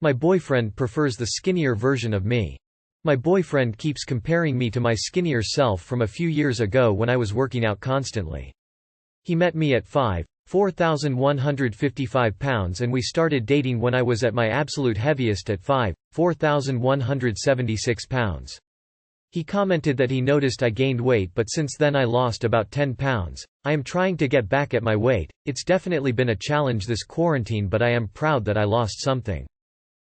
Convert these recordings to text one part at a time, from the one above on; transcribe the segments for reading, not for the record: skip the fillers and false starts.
My boyfriend prefers the skinnier version of me. My boyfriend keeps comparing me to my skinnier self from a few years ago when I was working out constantly. He met me at 4,155 pounds and we started dating when I was at my absolute heaviest at 4,176 pounds. He commented that he noticed I gained weight, but since then I lost about 10 pounds. I am trying to get back at my weight. It's definitely been a challenge this quarantine, but I am proud that I lost something.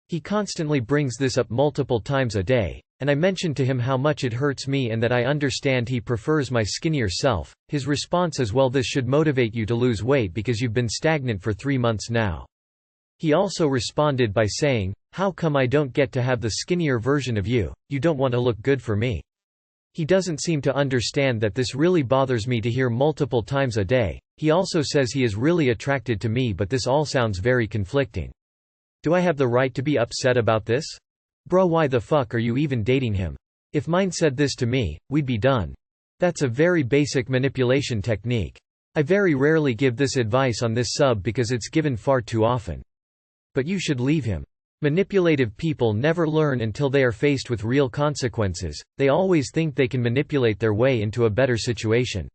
He constantly brings this up multiple times a day, and I mentioned to him how much it hurts me and that I understand he prefers my skinnier self. His response is, well, this should motivate you to lose weight because you've been stagnant for 3 months now. He also responded by saying, how come I don't get to have the skinnier version of you? You don't want to look good for me. He doesn't seem to understand that this really bothers me to hear multiple times a day. He also says he is really attracted to me, but this all sounds very conflicting. Do I have the right to be upset about this? Bro, why the fuck are you even dating him? If mine said this to me, we'd be done. That's a very basic manipulation technique. I very rarely give this advice on this sub because it's given far too often. But you should leave him. Manipulative people never learn until they are faced with real consequences. They always think they can manipulate their way into a better situation.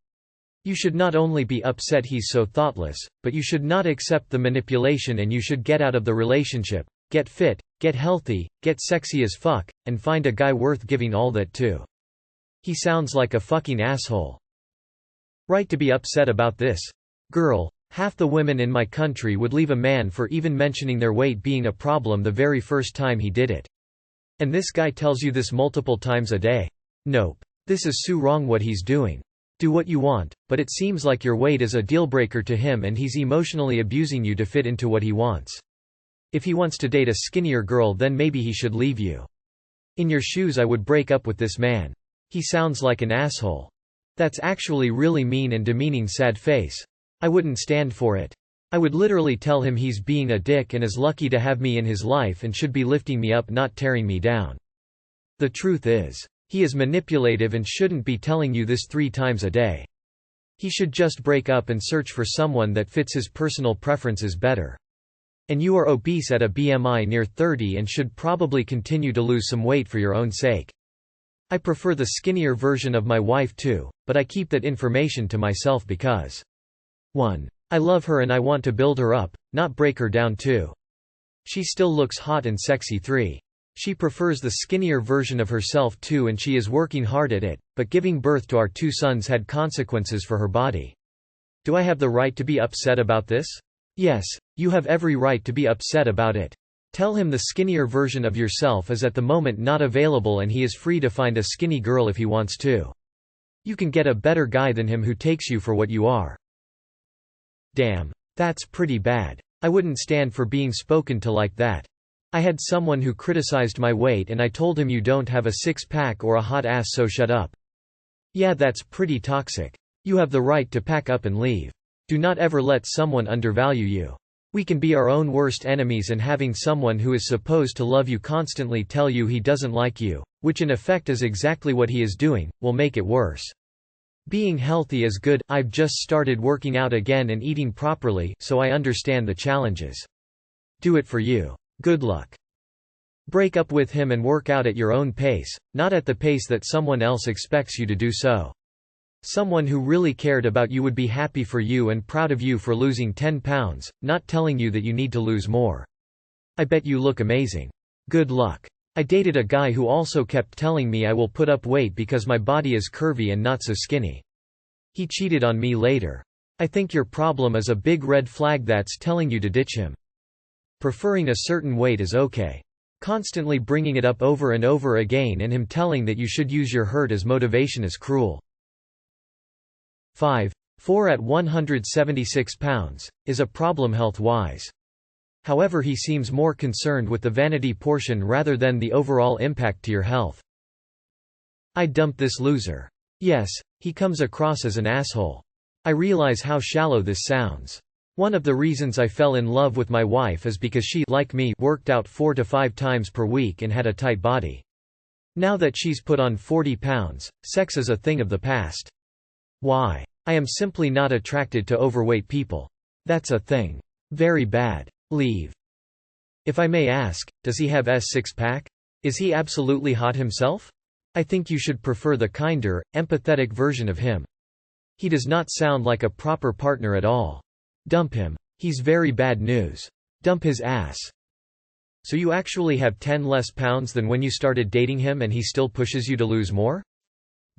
You should not only be upset he's so thoughtless, but you should not accept the manipulation and you should get out of the relationship, get fit, get healthy, get sexy as fuck, and find a guy worth giving all that to. He sounds like a fucking asshole. Right to be upset about this. Girl, half the women in my country would leave a man for even mentioning their weight being a problem the very first time he did it. And this guy tells you this multiple times a day? Nope. This is so wrong what he's doing. Do what you want, but it seems like your weight is a deal-breaker to him and he's emotionally abusing you to fit into what he wants. If he wants to date a skinnier girl, then maybe he should leave you. In your shoes I would break up with this man. He sounds like an asshole. That's actually really mean and demeaning. Sad face. I wouldn't stand for it. I would literally tell him he's being a dick and is lucky to have me in his life and should be lifting me up, not tearing me down. The truth is, he is manipulative and shouldn't be telling you this 3 times a day. He should just break up and search for someone that fits his personal preferences better. And you are obese at a BMI near 30 and should probably continue to lose some weight for your own sake. I prefer the skinnier version of my wife too, but I keep that information to myself because 1. I love her and I want to build her up, not break her down. 2. She still looks hot and sexy. 3. She prefers the skinnier version of herself too and she is working hard at it, but giving birth to our 2 sons had consequences for her body. Do I have the right to be upset about this? Yes, you have every right to be upset about it. Tell him the skinnier version of yourself is at the moment not available and he is free to find a skinny girl if he wants to. You can get a better guy than him who takes you for what you are. Damn. That's pretty bad. I wouldn't stand for being spoken to like that. I had someone who criticized my weight and I told him you don't have a 6-pack or a hot ass, so shut up. Yeah, that's pretty toxic. You have the right to pack up and leave. Do not ever let someone undervalue you. We can be our own worst enemies, and having someone who is supposed to love you constantly tell you he doesn't like you, which in effect is exactly what he is doing, will make it worse. Being healthy is good. I've just started working out again and eating properly, so I understand the challenges. Do it for you. Good luck. Break up with him and work out at your own pace, not at the pace that someone else expects you to do so. Someone who really cared about you would be happy for you and proud of you for losing 10 pounds, not telling you that you need to lose more. I bet you look amazing. Good luck. I dated a guy who also kept telling me I will put up weight because my body is curvy and not so skinny. He cheated on me later. I think your problem is a big red flag that's telling you to ditch him. Preferring a certain weight is okay. Constantly bringing it up over and over again and him telling that you should use your hurt as motivation is cruel. 5. 4 at 176 pounds, is a problem health-wise. However, he seems more concerned with the vanity portion rather than the overall impact to your health. I'd dump this loser. Yes, he comes across as an asshole. I realize how shallow this sounds. One of the reasons I fell in love with my wife is because she, like me, worked out 4 to 5 times per week and had a tight body. Now that she's put on 40 pounds, sex is a thing of the past. Why? I am simply not attracted to overweight people. That's a thing. Very bad. Leave. If I may ask, does he have S six-pack? Is he absolutely hot himself? I think you should prefer the kinder, empathetic version of him. He does not sound like a proper partner at all. Dump him. He's very bad news. Dump his ass. So you actually have 10 less pounds than when you started dating him and he still pushes you to lose more?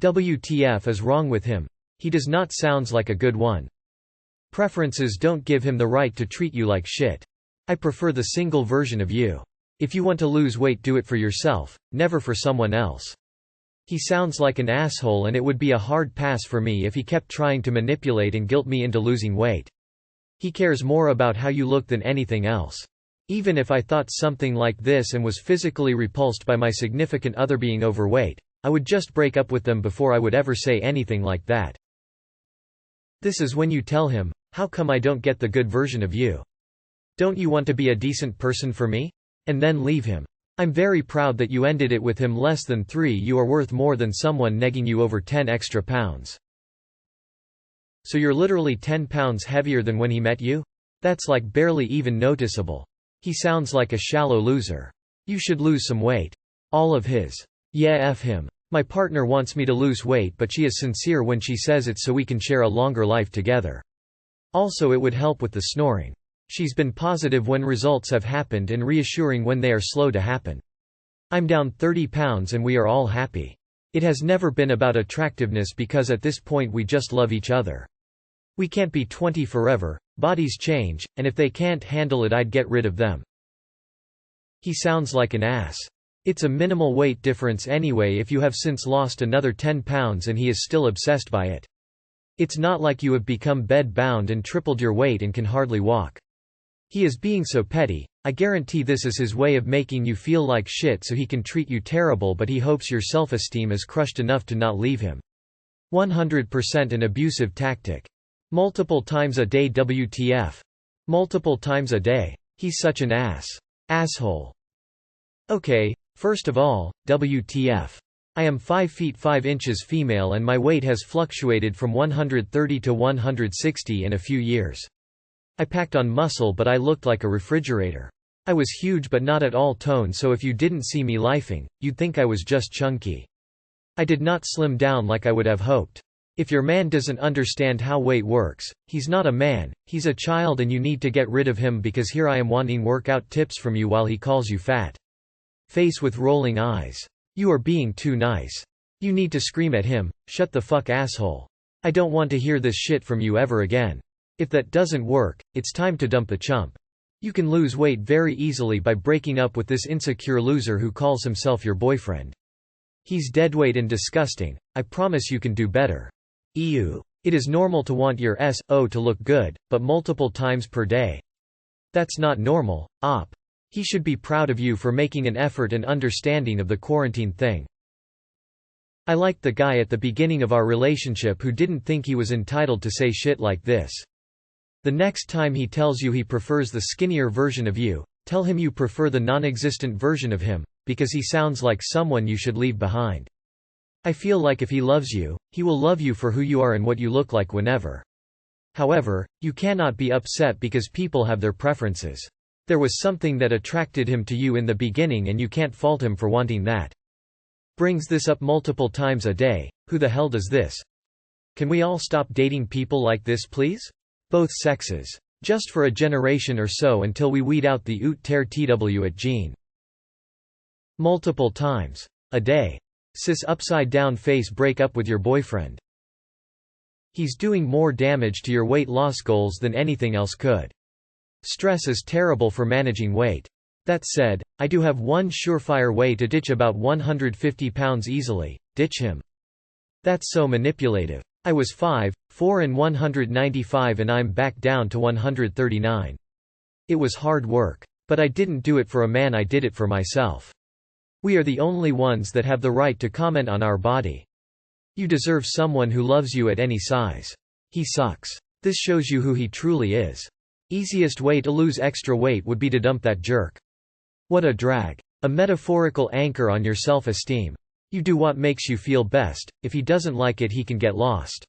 WTF is wrong with him? He does not sound like a good one. Preferences don't give him the right to treat you like shit. I prefer the single version of you. If you want to lose weight, do it for yourself, never for someone else. He sounds like an asshole and it would be a hard pass for me if he kept trying to manipulate and guilt me into losing weight. He cares more about how you look than anything else. Even if I thought something like this and was physically repulsed by my significant other being overweight, I would just break up with them before I would ever say anything like that. This is when you tell him, how come I don't get the good version of you? Don't you want to be a decent person for me? And then leave him. I'm very proud that you ended it with him. Less than 3. You are worth more than someone negging you over 10 extra pounds. So you're literally 10 pounds heavier than when he met you? That's like barely even noticeable. He sounds like a shallow loser. You should lose some weight. All of his. Yeah, F him. My partner wants me to lose weight, but she is sincere when she says it so we can share a longer life together. Also, it would help with the snoring. She's been positive when results have happened and reassuring when they are slow to happen. I'm down 30 pounds and we are all happy. It has never been about attractiveness because at this point we just love each other. We can't be 20 forever, bodies change, and if they can't handle it, I'd get rid of them. He sounds like an ass. It's a minimal weight difference anyway if you have since lost another 10 pounds and he is still obsessed by it. It's not like you have become bed-bound and tripled your weight and can hardly walk. He is being so petty. I guarantee this is his way of making you feel like shit so he can treat you terrible, but he hopes your self-esteem is crushed enough to not leave him. 100% an abusive tactic. Multiple times a day. WTF. Multiple times a day. He's such an asshole. Okay, first of all, WTF. I am 5 feet 5 inches female and my weight has fluctuated from 130 to 160 in a few years. I packed on muscle but I looked like a refrigerator. I was huge but not at all toned, so if you didn't see me lifing, you'd think I was just chunky. I did not slim down like I would have hoped. If your man doesn't understand how weight works, he's not a man, he's a child and you need to get rid of him because here I am wanting workout tips from you while he calls you fat. Face with rolling eyes. You are being too nice. You need to scream at him, shut the fuck asshole. I don't want to hear this shit from you ever again. If that doesn't work, it's time to dump the chump. You can lose weight very easily by breaking up with this insecure loser who calls himself your boyfriend. He's deadweight and disgusting. I promise you can do better. Ew. It is normal to want your SO to look good, but multiple times per day. That's not normal, op. He should be proud of you for making an effort and understanding of the quarantine thing. I liked the guy at the beginning of our relationship who didn't think he was entitled to say shit like this. The next time he tells you he prefers the skinnier version of you, tell him you prefer the non-existent version of him, because he sounds like someone you should leave behind. I feel like if he loves you, he will love you for who you are and what you look like whenever. However, you cannot be upset because people have their preferences. There was something that attracted him to you in the beginning and you can't fault him for wanting that. Brings this up multiple times a day. Who the hell does this? Can we all stop dating people like this, please? Both sexes. Just for a generation or so until we weed out the oot ter tw at gene. Multiple times a day. Cis upside down face. Break up with your boyfriend. He's doing more damage to your weight loss goals than anything else could. Stress is terrible for managing weight. That said, I do have one surefire way to ditch about 150 pounds easily: ditch him. That's so manipulative. I was 5'4" and 195 and I'm back down to 139. It was hard work. But I didn't do it for a man, I did it for myself. We are the only ones that have the right to comment on our body. You deserve someone who loves you at any size. He sucks. This shows you who he truly is. Easiest way to lose extra weight would be to dump that jerk. What a drag. A metaphorical anchor on your self-esteem. You do what makes you feel best. If he doesn't like it, he can get lost.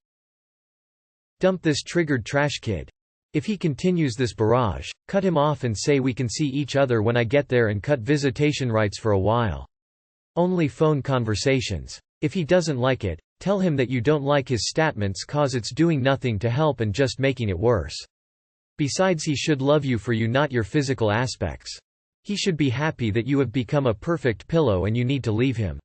Dump this triggered trash kid. If he continues this barrage, cut him off and say we can see each other when I get there and cut visitation rights for a while. Only phone conversations. If he doesn't like it, tell him that you don't like his statements cause it's doing nothing to help and just making it worse. Besides, he should love you for you, not your physical aspects. He should be happy that you have become a perfect pillow and you need to leave him.